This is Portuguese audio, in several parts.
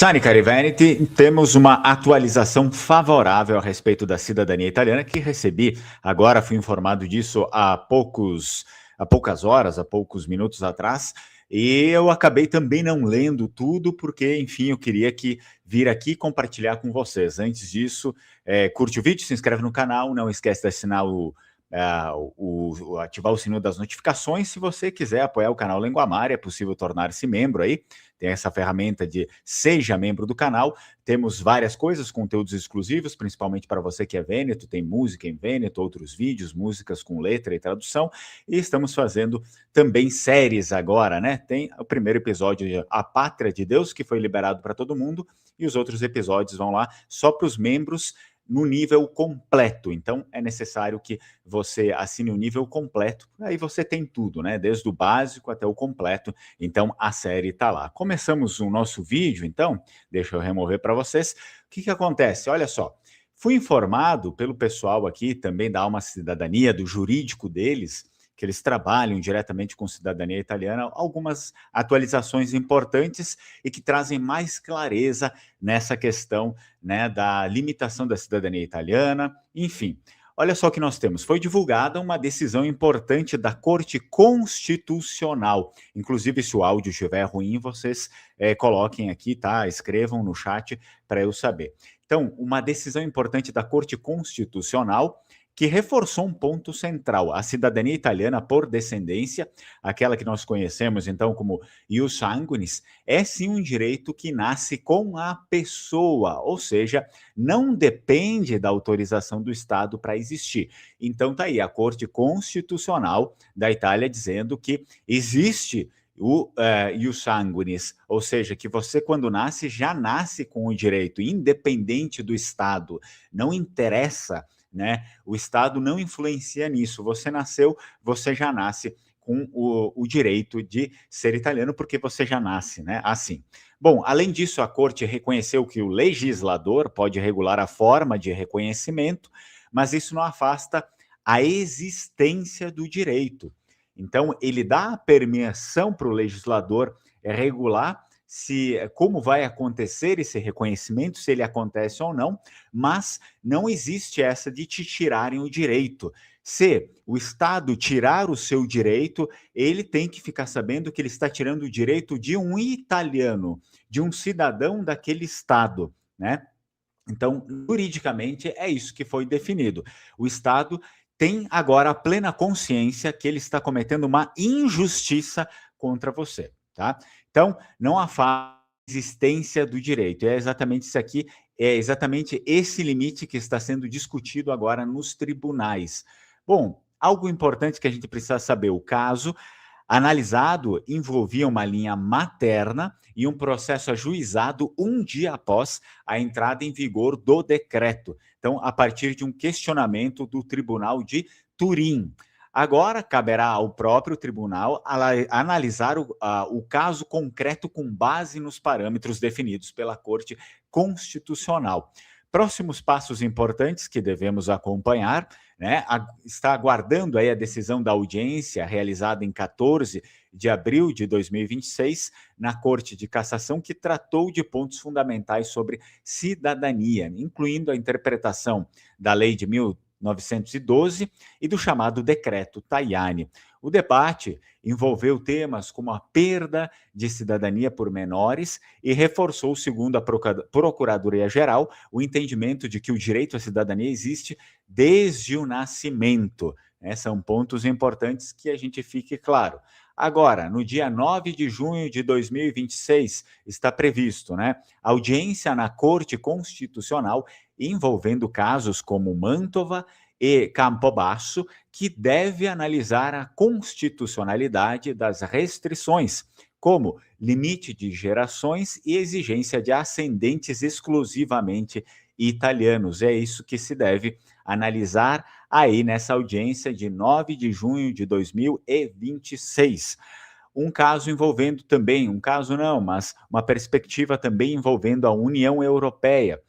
Sani Cariveniti, temos uma atualização favorável a respeito da cidadania italiana que recebi. Agora fui informado disso há poucas horas, há poucos minutos atrás, e eu acabei também não lendo tudo, porque, enfim, eu queria vir aqui compartilhar com vocês. Antes disso, curte o vídeo, se inscreve no canal, não esquece de assinar ativar o sininho das notificações. Se você quiser apoiar o canal Linguamar, é possível tornar-se membro aí. Tem essa ferramenta de seja membro do canal. Temos várias coisas, conteúdos exclusivos, principalmente para você que é vêneto. Tem música em vêneto, outros vídeos, músicas com letra e tradução. E estamos fazendo também séries agora, né? Tem o primeiro episódio de A Pátria de Deus, que foi liberado para todo mundo, e os outros episódios vão lá só para os membros no nível completo. Então, é necessário que você assine o nível completo. Aí você tem tudo, né? Desde o básico até o completo. Então, a série está lá. Começamos o nosso vídeo, então. Deixa eu remover para vocês. O que acontece? Olha só. Fui informado pelo pessoal aqui, também da Alma Cidadania, do jurídico deles, que eles trabalham diretamente com cidadania italiana, algumas atualizações importantes e que trazem mais clareza nessa questão, né, da limitação da cidadania italiana, enfim. Olha só o que nós temos. Foi divulgada uma decisão importante da Corte Constitucional. Inclusive, se o áudio estiver ruim, vocês coloquem aqui, tá? Escrevam no chat para eu saber. Então, uma decisão importante da Corte Constitucional que reforçou um ponto central. A cidadania italiana por descendência, aquela que nós conhecemos então como ius sanguinis, é sim um direito que nasce com a pessoa, ou seja, não depende da autorização do Estado para existir. Então tá aí a Corte Constitucional da Itália dizendo que existe o ius sanguinis, ou seja, que você quando nasce, já nasce com o direito, independente do Estado, não interessa, né? O Estado não influencia nisso. Você nasceu, você já nasce com o direito de ser italiano, porque você já nasce, né? Assim. Bom, além disso, a Corte reconheceu que o legislador pode regular a forma de reconhecimento, mas isso não afasta a existência do direito. Então, ele dá a permissão para o legislador regular como vai acontecer esse reconhecimento, se ele acontece ou não, mas não existe essa de te tirarem o direito. Se o Estado tirar o seu direito, ele tem que ficar sabendo que ele está tirando o direito de um italiano, de um cidadão daquele Estado, né? Então, juridicamente, é isso que foi definido. O Estado tem agora a plena consciência que ele está cometendo uma injustiça contra você, tá? Então, não há existência do direito. É exatamente isso aqui, é exatamente esse limite que está sendo discutido agora nos tribunais. Bom, algo importante que a gente precisa saber, o caso analisado envolvia uma linha materna e um processo ajuizado um dia após a entrada em vigor do decreto. Então, a partir de um questionamento do Tribunal de Turim. Agora, caberá ao próprio tribunal analisar o caso concreto com base nos parâmetros definidos pela Corte Constitucional. Próximos passos importantes que devemos acompanhar, né? Está aguardando aí a decisão da audiência realizada em 14 de abril de 2026 na Corte de Cassação, que tratou de pontos fundamentais sobre cidadania, incluindo a interpretação da Lei de 1912 e do chamado Decreto Tajani. O debate envolveu temas como a perda de cidadania por menores e reforçou, segundo a Procuradoria-Geral, o entendimento de que o direito à cidadania existe desde o nascimento. São pontos importantes que a gente fique claro. Agora, no dia 9 de junho de 2026, está previsto, né, audiência na Corte Constitucional envolvendo casos como Mantova e Campobasso, que deve analisar a constitucionalidade das restrições, como limite de gerações e exigência de ascendentes exclusivamente italianos. É isso que se deve analisar aí nessa audiência de 9 de junho de 2026. Um caso envolvendo também, um caso não, mas uma perspectiva também envolvendo a União Europeia.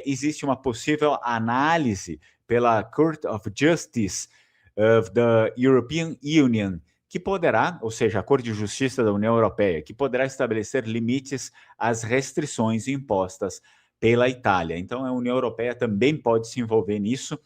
Existe uma possível análise pela Court of Justice of the European Union, que poderá, ou seja, a Corte de Justiça da União Europeia, que poderá estabelecer limites às restrições impostas pela Itália. Então, a União Europeia também pode se envolver nisso,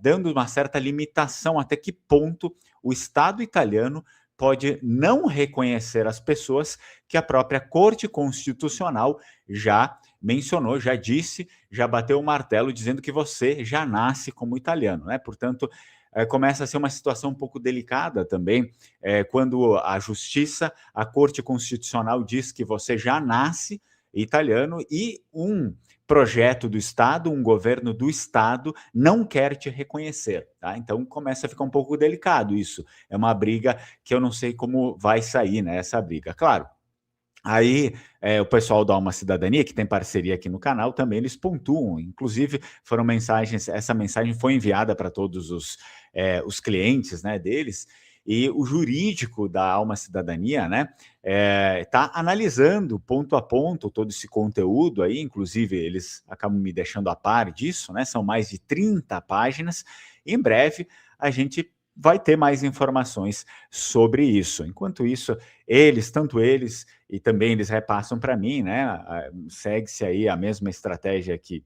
dando uma certa limitação até que ponto o Estado italiano pode não reconhecer as pessoas que a própria Corte Constitucional já mencionou, já disse, já bateu o martelo dizendo que você já nasce como italiano, né? Portanto, começa a ser uma situação um pouco delicada também, quando a Justiça, a Corte Constitucional diz que você já nasce italiano e um projeto do Estado, um governo do Estado não quer te reconhecer, tá? Então começa a ficar um pouco delicado isso. É uma briga que eu não sei como vai sair, né, essa briga. Claro, aí, o pessoal da Alma Cidadania, que tem parceria aqui no canal, também eles pontuam. Inclusive, foram mensagens, essa mensagem foi enviada para todos os clientes, né, deles, e o jurídico da Alma Cidadania, né, está analisando ponto a ponto todo esse conteúdo aí, inclusive eles acabam me deixando a par disso, né, são mais de 30 páginas. Em breve, a gente vai ter mais informações sobre isso. Enquanto isso, tanto eles e também eles repassam para mim, né? Segue-se aí a mesma estratégia que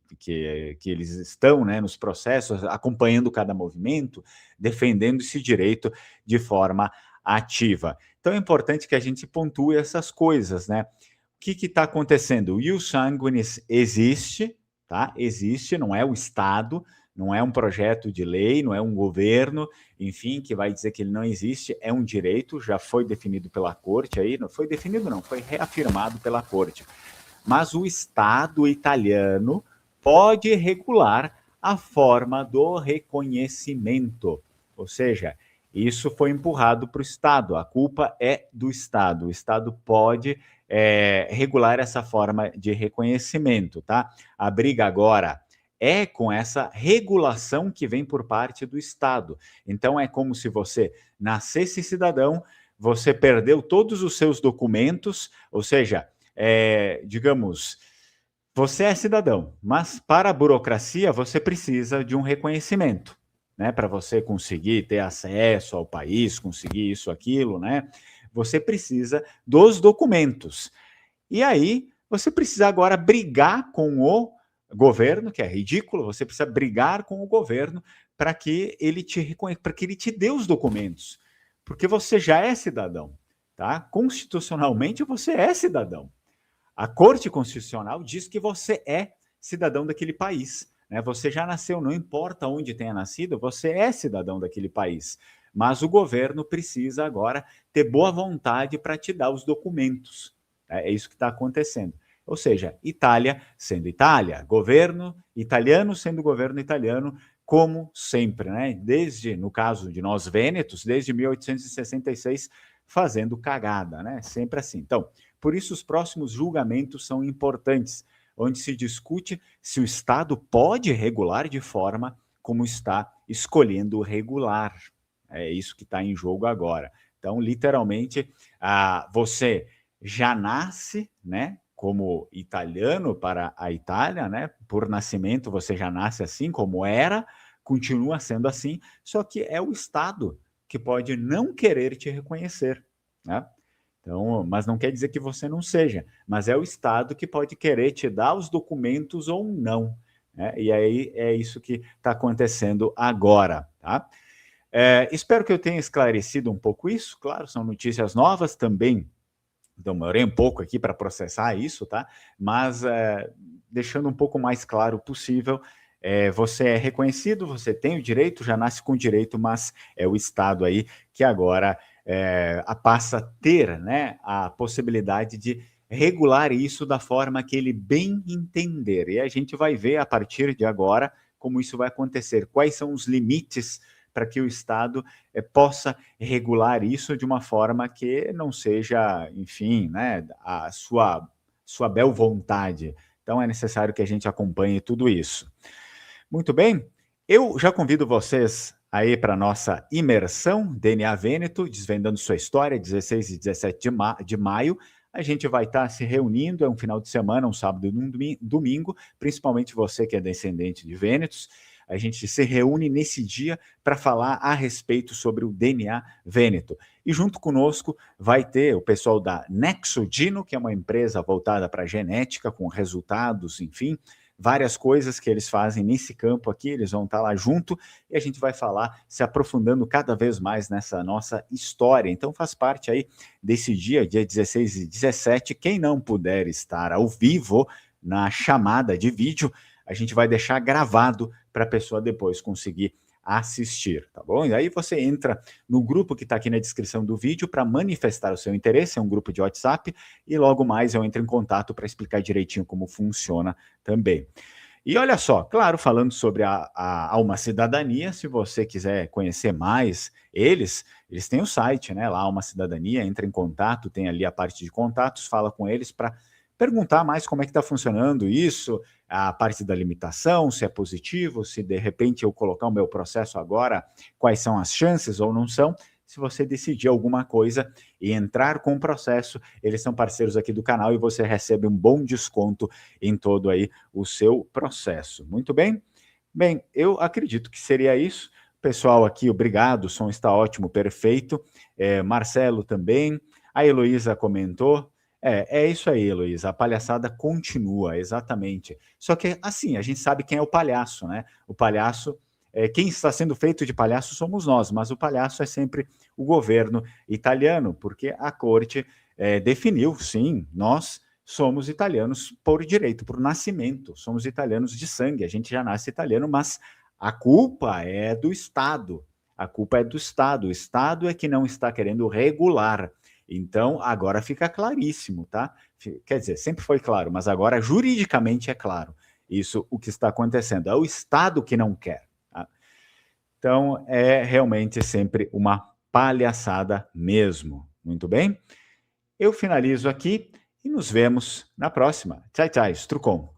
eles estão, né, nos processos, acompanhando cada movimento, defendendo esse direito de forma ativa. Então é importante que a gente pontue essas coisas, né? O que está acontecendo? O ius sanguinis existe, tá? Existe, não é o Estado, não é um projeto de lei, não é um governo, enfim, que vai dizer que ele não existe, é um direito, já foi definido pela corte aí, não foi definido não, foi reafirmado pela corte. Mas o Estado italiano pode regular a forma do reconhecimento, ou seja, isso foi empurrado para o Estado, a culpa é do Estado, o Estado pode regular essa forma de reconhecimento, tá? A briga agora é com essa regulação que vem por parte do Estado. Então, é como se você nascesse cidadão, você perdeu todos os seus documentos, ou seja, digamos, você é cidadão, mas para a burocracia você precisa de um reconhecimento, né? Para você conseguir ter acesso ao país, conseguir isso, aquilo, né? Você precisa dos documentos. E aí, você precisa agora brigar com o governo, que é ridículo, você precisa brigar com o governo para que ele para que ele te dê os documentos, porque você já é cidadão, tá? Constitucionalmente você é cidadão. A Corte Constitucional diz que você é cidadão daquele país, né? Você já nasceu, não importa onde tenha nascido, você é cidadão daquele país. Mas o governo precisa agora ter boa vontade para te dar os documentos. É isso que está acontecendo. Ou seja, Itália sendo Itália, governo italiano sendo governo italiano, como sempre, né? Desde, no caso de nós vênetos, desde 1866, fazendo cagada, né? Sempre assim. Então, por isso os próximos julgamentos são importantes, onde se discute se o Estado pode regular de forma como está escolhendo regular. É isso que está em jogo agora. Então, literalmente, você já nasce, né, como italiano para a Itália, né? Por nascimento você já nasce assim como era, continua sendo assim, só que é o Estado que pode não querer te reconhecer, né? Então, mas não quer dizer que você não seja, mas é o Estado que pode querer te dar os documentos ou não, né? E aí é isso que está acontecendo agora, tá? Espero que eu tenha esclarecido um pouco isso. Claro, são notícias novas também. Demorei um pouco aqui para processar isso, tá? Mas deixando um pouco mais claro possível, você é reconhecido, você tem o direito, já nasce com o direito, mas é o Estado aí que agora passa a ter, né, a possibilidade de regular isso da forma que ele bem entender. E a gente vai ver a partir de agora como isso vai acontecer, quais são os limites para que o Estado possa regular isso de uma forma que não seja, enfim, né, a sua bel vontade. Então é necessário que a gente acompanhe tudo isso. Muito bem, eu já convido vocês aí para a nossa imersão DNA Vêneto, desvendando sua história, 16 e 17 de maio. A gente vai estar se reunindo, é um final de semana, um sábado e um domingo, principalmente você que é descendente de Vênetos. A gente se reúne nesse dia para falar a respeito sobre o DNA Vêneto. E junto conosco vai ter o pessoal da Nexogino, que é uma empresa voltada para genética, com resultados, enfim, várias coisas que eles fazem nesse campo aqui, eles vão estar lá junto e a gente vai falar, se aprofundando cada vez mais nessa nossa história. Então faz parte aí desse dia 16 e 17, quem não puder estar ao vivo na chamada de vídeo, a gente vai deixar gravado para a pessoa depois conseguir assistir, tá bom? E aí você entra no grupo que está aqui na descrição do vídeo para manifestar o seu interesse, é um grupo de WhatsApp, e logo mais eu entro em contato para explicar direitinho como funciona também. E olha só, claro, falando sobre a Alma Cidadania, se você quiser conhecer mais eles têm o site, né, lá Alma Cidadania, entra em contato, tem ali a parte de contatos, fala com eles para perguntar mais como é que está funcionando isso, a parte da limitação, se é positivo, se de repente eu colocar o meu processo agora, quais são as chances ou não são. Se você decidir alguma coisa e entrar com o processo, eles são parceiros aqui do canal e você recebe um bom desconto em todo aí o seu processo. Muito bem? Bem, eu acredito que seria isso. Pessoal aqui, obrigado, o som está ótimo, perfeito. Marcelo também. A Heloísa comentou. É isso aí, Heloísa, a palhaçada continua, exatamente. Só que, assim, a gente sabe quem é o palhaço, né? O palhaço, quem está sendo feito de palhaço somos nós, mas o palhaço é sempre o governo italiano, porque a corte definiu, sim, nós somos italianos por direito, por nascimento, somos italianos de sangue, a gente já nasce italiano, mas a culpa é do Estado, a culpa é do Estado, o Estado é que não está querendo regular. Então, agora fica claríssimo, tá? Quer dizer, sempre foi claro, mas agora juridicamente é claro. Isso, o que está acontecendo. É o Estado que não quer. Tá? Então, é realmente sempre uma palhaçada mesmo. Muito bem? Eu finalizo aqui e nos vemos na próxima. Tchau, tchau, Strucon.